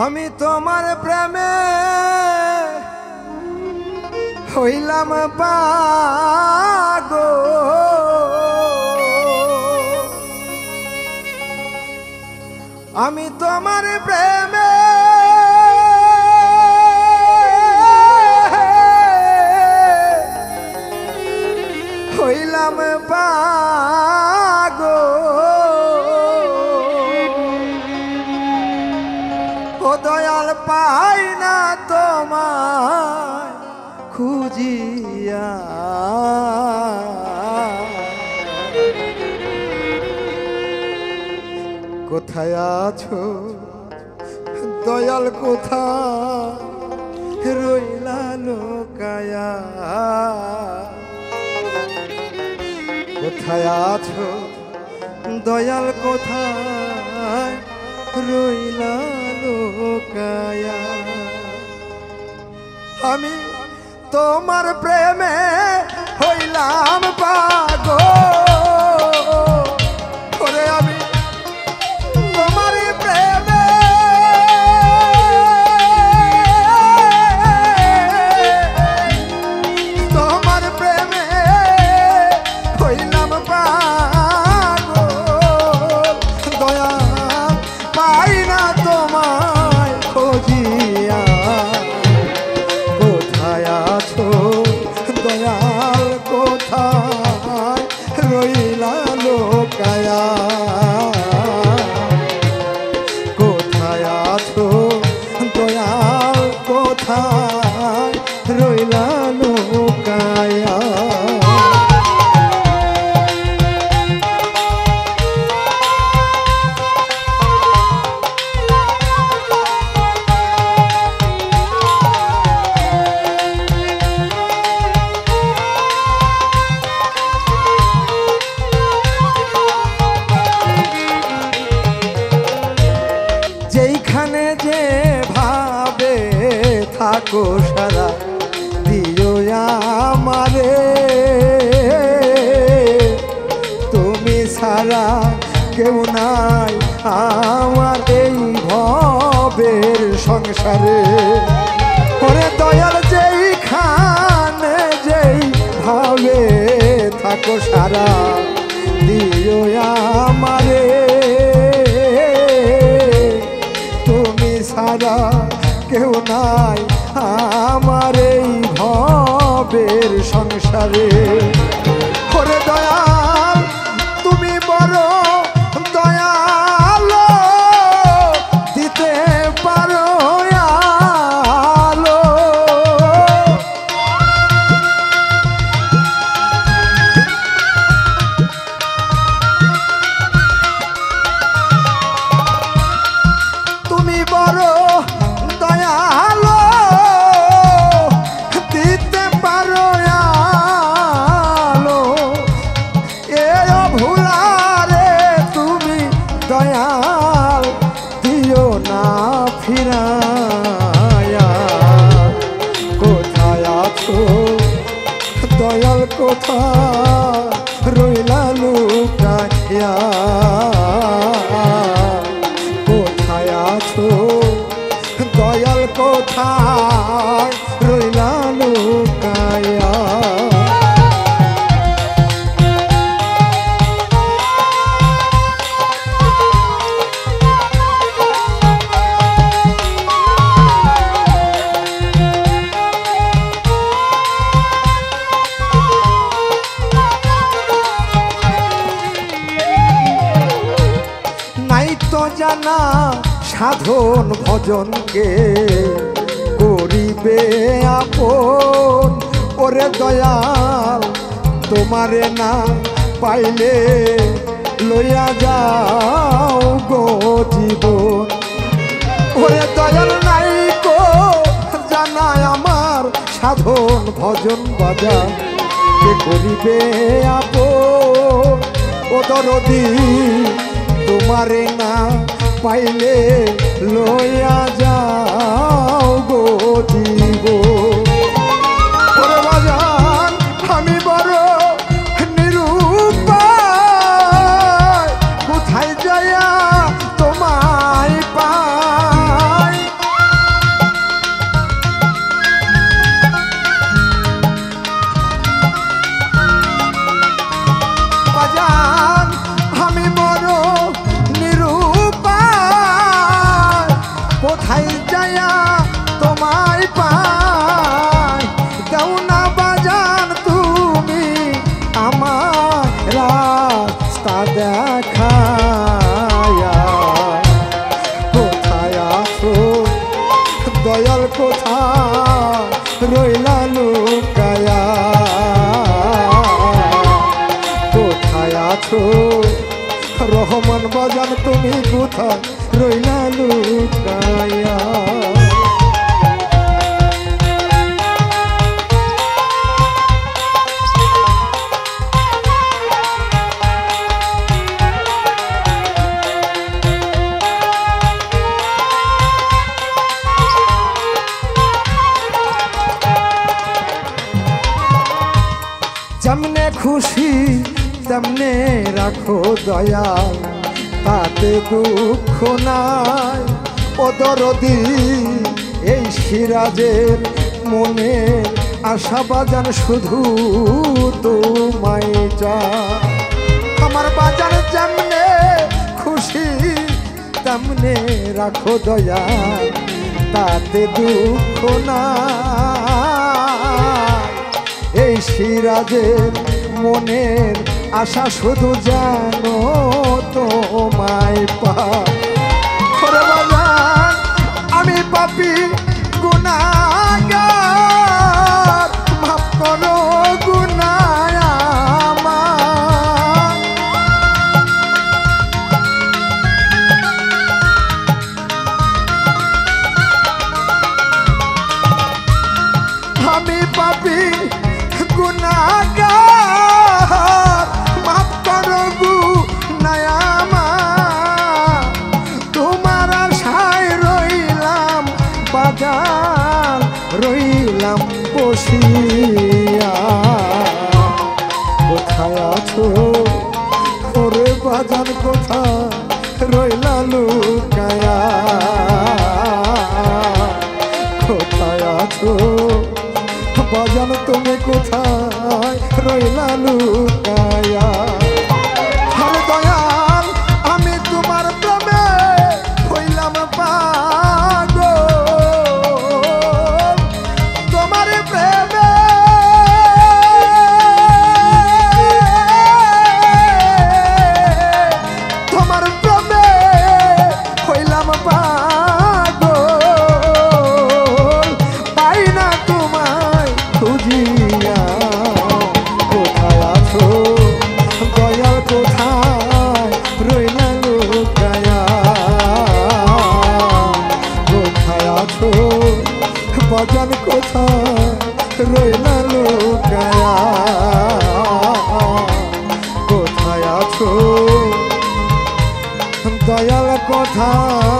আমি তোমার প্রেমে হইলাম পাগল, আমি তোমার প্রেমে হইলাম পাগল। ও দয়াল পাই না তোমায় খুঁজিয়া, কোথায় আছো দয়াল, কোথায় রইলা লোকায়া, কোথায় আছো দয়াল, কোথায় রইলা লোকায়া। আমি তোমার প্রেমে হইলাম পাগল, ওরে আমি তোমার প্রেমে হইলাম পাগল। দয়া পাই না তোমায় খুঁজিয়া, কোথায় আছো দয়াল, কোথায় রইলা লোকায়া, কোথায় আছো দয়াল, কোথায় রইলা লোকায়া। যেইখানে যে ভাবে থাকো সারা দিও আমারে, তুমি সারা কেউ নাই আমার এই ভবের সংসারে। ওরে দয়াল যেইখানে যেই ভাবে থাকো সারা দিও আমারে, সারা কেউ নাই আমার এই ভবের সংসারে। ওরে দয়াল তুমি বড় দয়াল, দিতে পারো আলো, তুমি বড় দয়ালো, দিতে পারো আলো, এ ভুলারে তুমি দয়াল দিও না ফিরায়া। কোথায় আছো দয়াল, কোথায় রইলা লুকায়া, কোথায় আছো দয়াল, কোথায় রইলা লুকায়া। নাই তো জানা সাধন ভজনকে করিবে আপন, ওরে দয়াল তোমারে না পাইলে লইয়া যাও গো জীবন। ওরে দয়াল নাই কো জানাই আমার সাধন ভজন বাজার কে করিবে আপন, ও দরদি তোমারে না পাইলে লইয়া যাও গো জীবন। ওরে বাজান আমি বড় নিরুপায়, কোথায় যায়া তোমায় পাই, রহমান বাজান তুমি কোথায় রইলা লুকায়া। যেমনে খুশি তেমনে রাখো দয়াল, তাতে দুঃখ নাই। ও দরদি এই সিরাজের মনে আশা বাজান শুধু তোমায় চায়। আমার বাজান যেমনে খুশি তেমনে রাখো দয়াল, তাতে দুঃখ নাই। এই সিরাজের মনের আশা শুধু জানো তোমায় বাজান। আমি পাপী গুনাহগার, মাফ করো গুনাহ আমার। আমি পাপী গুনাহগার, মাফ করো গুনাহ আমার। তোমার আশায় রইলাম বাজান, রইলাম বসিয়া। কোথায় আছো ওরে বাজান, কোথায় রইলা লুকায়া। কোথায় আছো বাজান তুমি কোথায় রইলা লুকায়া। হরে দয়াল আমি তোমার প্রেমে হইলাম পাগল, তোমার প্রেমে তোমার প্রেমে হইলাম পাগল। পাই না তোমায় খুঁজিয়া। কোথায় আছো দয়াল, কোথায় রইলা লুকায়া। কোথায় আছো বাজান, কোথায় রইলা লুকায়া। কোথায় আছো দয়াল, কোথায়